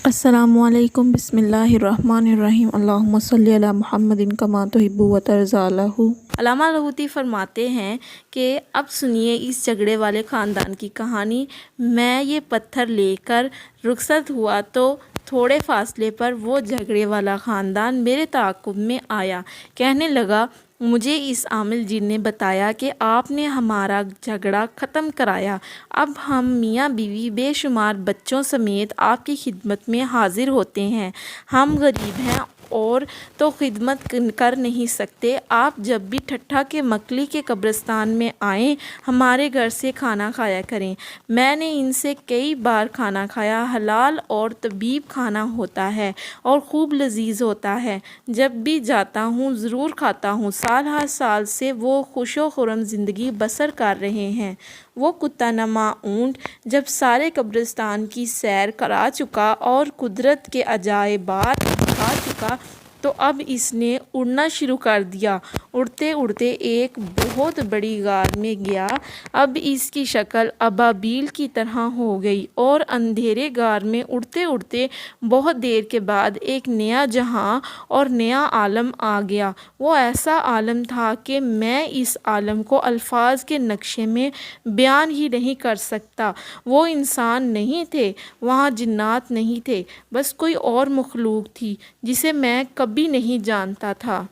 السلام علیکم، بسم اللہ الرحمن الرحیم، اللہم صلی علی محمد کما تحب و ترضی عنہ۔ علامہ لاہوتی فرماتے ہیں کہ اب سنیے اس جھگڑے والے خاندان کی کہانی۔ میں یہ پتھر لے کر رخصت ہوا تو تھوڑے فاصلے پر وہ جھگڑے والا خاندان میرے تعاقب میں آیا۔ کہنے لگا، مجھے اس عامل جن نے بتایا کہ آپ نے ہمارا جھگڑا ختم کرایا۔ اب ہم میاں بیوی بے شمار بچوں سمیت آپ کی خدمت میں حاضر ہوتے ہیں۔ ہم غریب ہیں اور تو خدمت کر نہیں سکتے۔ آپ جب بھی ٹھٹھا کے مکلی کے قبرستان میں آئیں، ہمارے گھر سے کھانا کھایا کریں۔ میں نے ان سے کئی بار کھانا کھایا۔ حلال اور طیب کھانا ہوتا ہے اور خوب لذیذ ہوتا ہے۔ جب بھی جاتا ہوں ضرور کھاتا ہوں۔ سال ہر سال سے وہ خوش و خرم زندگی بسر کر رہے ہیں۔ وہ کتا نما اونٹ جب سارے قبرستان کی سیر کرا چکا اور قدرت کے عجائبات دکھا چکا تو اب اس نے اڑنا شروع کر دیا۔ اڑتے اڑتے ایک بہت بڑی غار میں گیا۔ اب اس کی شکل ابابیل کی طرح ہو گئی اور اندھیرے غار میں اڑتے اڑتے بہت دیر کے بعد ایک نیا جہاں اور نیا عالم آ گیا۔ وہ ایسا عالم تھا کہ میں اس عالم کو الفاظ کے نقشے میں بیان ہی نہیں کر سکتا۔ وہ انسان نہیں تھے، وہاں جنات نہیں تھے، بس کوئی اور مخلوق تھی جسے میں کبھی نہیں جانتا تھا۔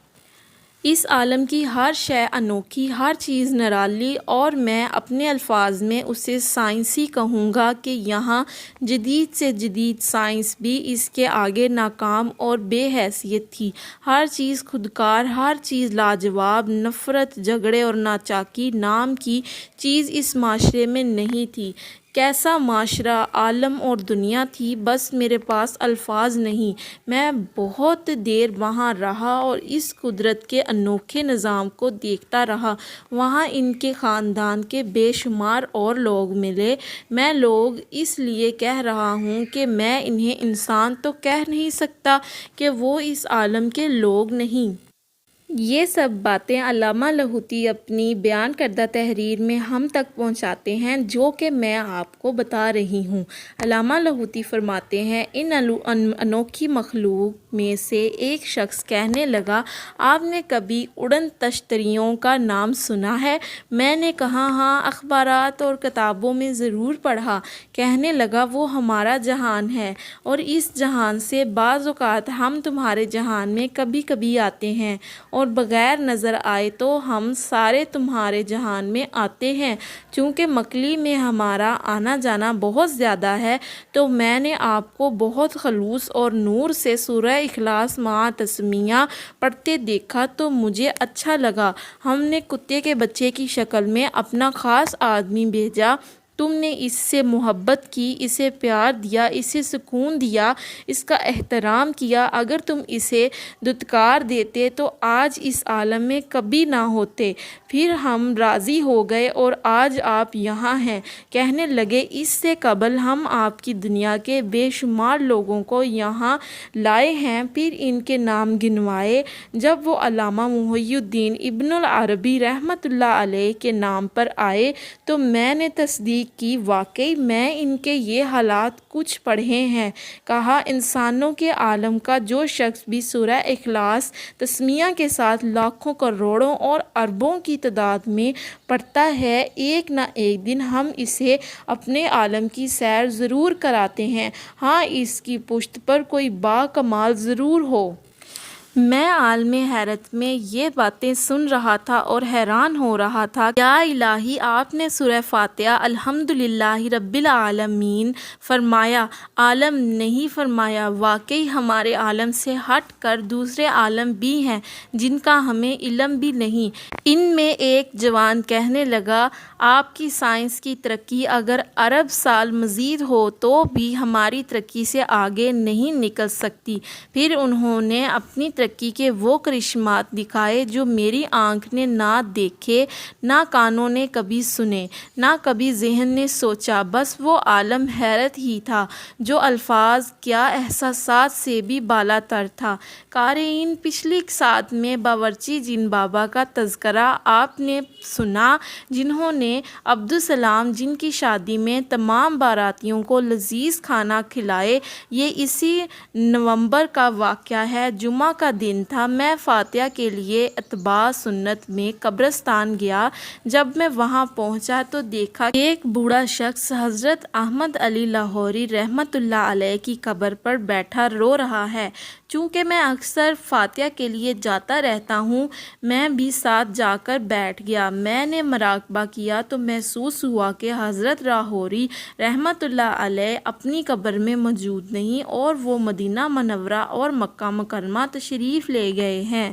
اس عالم کی ہر شے انوکھی، ہر چیز نرالی، اور میں اپنے الفاظ میں اسے سائنسی کہوں گا کہ یہاں جدید سے جدید سائنس بھی اس کے آگے ناکام اور بے حیثیت تھی۔ ہر چیز خودکار، ہر چیز لاجواب۔ نفرت، جھگڑے اور ناچاکی نام کی چیز اس معاشرے میں نہیں تھی۔ کیسا معاشرہ، عالم اور دنیا تھی، بس میرے پاس الفاظ نہیں۔ میں بہت دیر وہاں رہا اور اس قدرت کے انوکھے نظام کو دیکھتا رہا۔ وہاں ان کے خاندان کے بے شمار اور لوگ ملے۔ میں لوگ اس لیے کہہ رہا ہوں کہ میں انہیں انسان تو کہہ نہیں سکتا کہ وہ اس عالم کے لوگ نہیں۔ یہ سب باتیں علامہ لاہوتی اپنی بیان کردہ تحریر میں ہم تک پہنچاتے ہیں، جو کہ میں آپ کو بتا رہی ہوں۔ علامہ لاہوتی فرماتے ہیں، ان انوکھی مخلوق میں سے ایک شخص کہنے لگا، آپ نے کبھی اڑن تشتریوں کا نام سنا ہے؟ میں نے کہا، ہاں، اخبارات اور کتابوں میں ضرور پڑھا۔ کہنے لگا، وہ ہمارا جہان ہے اور اس جہان سے بعض اوقات ہم تمہارے جہان میں کبھی کبھی آتے ہیں اور بغیر نظر آئے تو ہم سارے تمہارے جہان میں آتے ہیں۔ چونکہ مکلی میں ہمارا آنا جانا بہت زیادہ ہے تو میں نے آپ کو بہت خلوص اور نور سے سورہ اخلاص مع تسمیہ پڑھتے دیکھا تو مجھے اچھا لگا۔ ہم نے کتے کے بچے کی شکل میں اپنا خاص آدمی بھیجا۔ تم نے اس سے محبت کی، اسے پیار دیا، اسے سکون دیا، اس کا احترام کیا۔ اگر تم اسے دھتکار دیتے تو آج اس عالم میں کبھی نہ ہوتے۔ پھر ہم راضی ہو گئے اور آج آپ یہاں ہیں۔ کہنے لگے، اس سے قبل ہم آپ کی دنیا کے بے شمار لوگوں کو یہاں لائے ہیں، پھر ان کے نام گنوائے۔ جب وہ علامہ محی الدین ابن العربی رحمۃ اللہ علیہ کے نام پر آئے تو میں نے تصدیق کی، واقعی میں ان کے یہ حالات کچھ پڑھے ہیں۔ کہا، انسانوں کے عالم کا جو شخص بھی سورہ اخلاص تسمیہ کے ساتھ لاکھوں، کروڑوں اور اربوں کی تعداد میں پڑھتا ہے، ایک نہ ایک دن ہم اسے اپنے عالم کی سیر ضرور کراتے ہیں، ہاں اس کی پشت پر کوئی باکمال ضرور ہو۔ میں عالم حیرت میں یہ باتیں سن رہا تھا اور حیران ہو رہا تھا۔ یا الہی، آپ نے سورہ فاتحہ الحمدللہ رب العالمین فرمایا، عالم نہیں فرمایا۔ واقعی ہمارے عالم سے ہٹ کر دوسرے عالم بھی ہیں جن کا ہمیں علم بھی نہیں۔ ان میں ایک جوان کہنے لگا، آپ کی سائنس کی ترقی اگر ارب سال مزید ہو تو بھی ہماری ترقی سے آگے نہیں نکل سکتی۔ پھر انہوں نے اپنی ترقی ترقی کے وہ کرشمات دکھائے جو میری آنکھ نے نہ دیکھے، نہ کانوں نے کبھی سنے، نہ کبھی ذہن نے سوچا۔ بس وہ عالم حیرت ہی تھا جو الفاظ کیا احساسات سے بھی بالا تر تھا۔ قارئین، پچھلی ساعت میں باورچی جن بابا کا تذکرہ آپ نے سنا، جنہوں نے عبدالسلام جن کی شادی میں تمام باراتیوں کو لذیذ کھانا کھلائے۔ یہ اسی نومبر کا واقعہ ہے، جمعہ کا دن تھا۔ میں فاتحہ کے لیے اتباع سنت میں قبرستان گیا۔ جب میں وہاں پہنچا تو دیکھا کہ ایک بوڑھا شخص حضرت احمد علی لاہوری رحمۃ اللہ علیہ کی قبر پر بیٹھا رو رہا ہے۔ چونکہ میں اکثر فاتحہ کے لیے جاتا رہتا ہوں، میں بھی ساتھ جا کر بیٹھ گیا۔ میں نے مراقبہ کیا تو محسوس ہوا کہ حضرت لاہوری رحمۃ اللہ علیہ اپنی قبر میں موجود نہیں اور وہ مدینہ منورہ اور مکہ مکرمہ تشریف لے گئے ہیں۔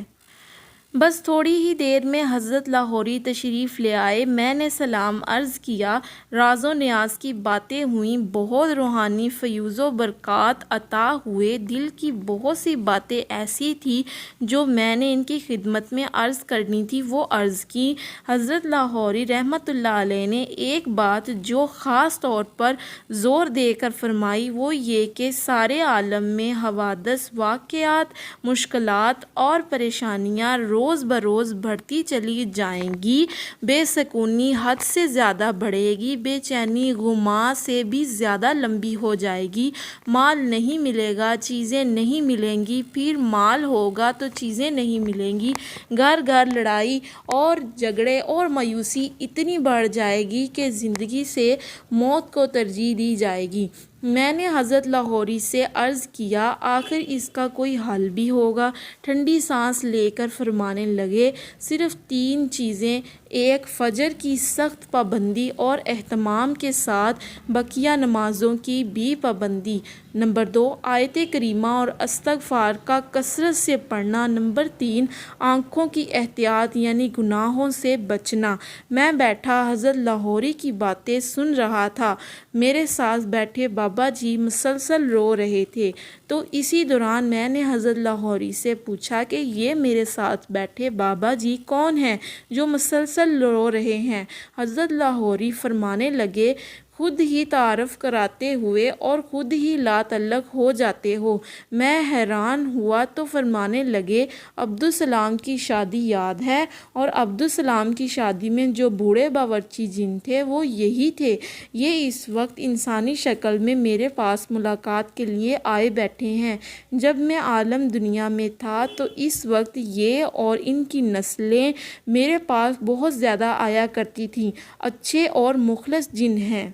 بس تھوڑی ہی دیر میں حضرت لاہوری تشریف لے آئے۔ میں نے سلام عرض کیا، راز و نیاز کی باتیں ہوئیں، بہت روحانی فیوز و برکات عطا ہوئے۔ دل کی بہت سی باتیں ایسی تھیں جو میں نے ان کی خدمت میں عرض کرنی تھی، وہ عرض کی۔ حضرت لاہوری رحمۃ اللہ علیہ نے ایک بات جو خاص طور پر زور دے کر فرمائی، وہ یہ کہ سارے عالم میں حوادث، واقعات، مشکلات اور پریشانیاں روز بروز بڑھتی چلی جائیں گی، بے سکونی حد سے زیادہ بڑھے گی، بے چینی غما سے بھی زیادہ لمبی ہو جائے گی، مال نہیں ملے گا، چیزیں نہیں ملیں گی، پھر مال ہوگا تو چیزیں نہیں ملیں گی، گھر گھر لڑائی اور جھگڑے اور مایوسی اتنی بڑھ جائے گی کہ زندگی سے موت کو ترجیح دی جائے گی۔ میں نے حضرت لاہوری سے عرض کیا، آخر اس کا کوئی حل بھی ہوگا؟ ٹھنڈی سانس لے کر فرمانے لگے، صرف 3 چیزیں، 1 فجر کی سخت پابندی اور اہتمام کے ساتھ بقیہ نمازوں کی بھی پابندی، نمبر 2 آیت کریمہ اور استغفار کا کثرت سے پڑھنا، نمبر 3 آنکھوں کی احتیاط یعنی گناہوں سے بچنا۔ میں بیٹھا حضرت لاہوری کی باتیں سن رہا تھا۔ میرے ساتھ بیٹھے بابا جی مسلسل رو رہے تھے، تو اسی دوران میں نے حضرت لاہوری سے پوچھا کہ یہ میرے ساتھ بیٹھے بابا جی کون ہیں جو مسلسل رو رہے ہیں؟ حضرت لاہوری فرمانے لگے، خود ہی تعارف کراتے ہوئے اور خود ہی لا تعلق ہو جاتے ہو۔ میں حیران ہوا تو فرمانے لگے، عبدالسلام کی شادی یاد ہے؟ اور عبدالسلام کی شادی میں جو بوڑھے باورچی جن تھے وہ یہی تھے۔ یہ اس وقت انسانی شکل میں میرے پاس ملاقات کے لیے آئے بیٹھے ہیں۔ جب میں عالم دنیا میں تھا تو اس وقت یہ اور ان کی نسلیں میرے پاس بہت زیادہ آیا کرتی تھیں۔ اچھے اور مخلص جن ہیں۔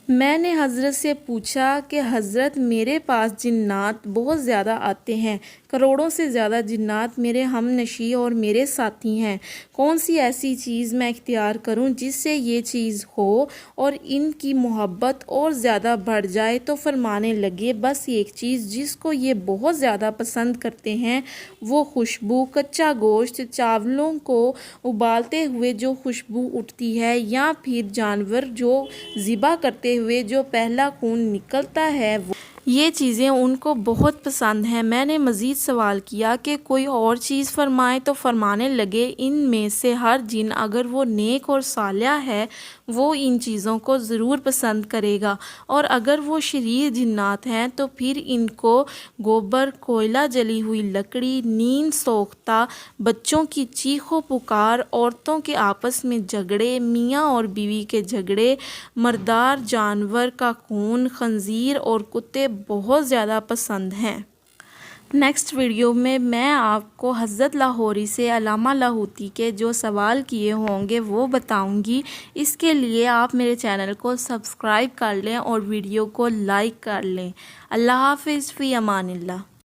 میں نے حضرت سے پوچھا کہ حضرت میرے پاس جنات بہت زیادہ آتے ہیں، کروڑوں سے زیادہ جنات میرے ہم نشیں اور میرے ساتھی ہیں، کون سی ایسی چیز میں اختیار کروں جس سے یہ چیز ہو اور ان کی محبت اور زیادہ بڑھ جائے؟ تو فرمانے لگے، بس ایک چیز جس کو یہ بہت زیادہ پسند کرتے ہیں وہ خوشبو، کچا گوشت، چاولوں کو ابالتے ہوئے جو خوشبو اٹھتی ہے، یا پھر جانور جو ذبح کرتے ہوئے جو پہلا خون نکلتا ہے، یہ چیزیں ان کو بہت پسند ہیں۔ میں نے مزید سوال کیا کہ کوئی اور چیز فرمائیں، تو فرمانے لگے، ان میں سے ہر جن اگر وہ نیک اور صالح ہے وہ ان چیزوں کو ضرور پسند کرے گا، اور اگر وہ شریر جنات ہیں تو پھر ان کو گوبر، کوئلہ، جلی ہوئی لکڑی، نیند سوختہ، بچوں کی چیخ و پکار، عورتوں کے آپس میں جھگڑے، میاں اور بیوی کے جھگڑے، مردار جانور کا خون، خنزیر اور کتے بہت زیادہ پسند ہیں۔ نیکسٹ ویڈیو میں آپ کو حضرت لاہوری سے علامہ لاہوتی کے جو سوال کیے ہوں گے وہ بتاؤں گی۔ اس کے لیے آپ میرے چینل کو سبسکرائب کر لیں اور ویڈیو کو لائک کر لیں۔ اللہ حافظ، فی امان اللہ۔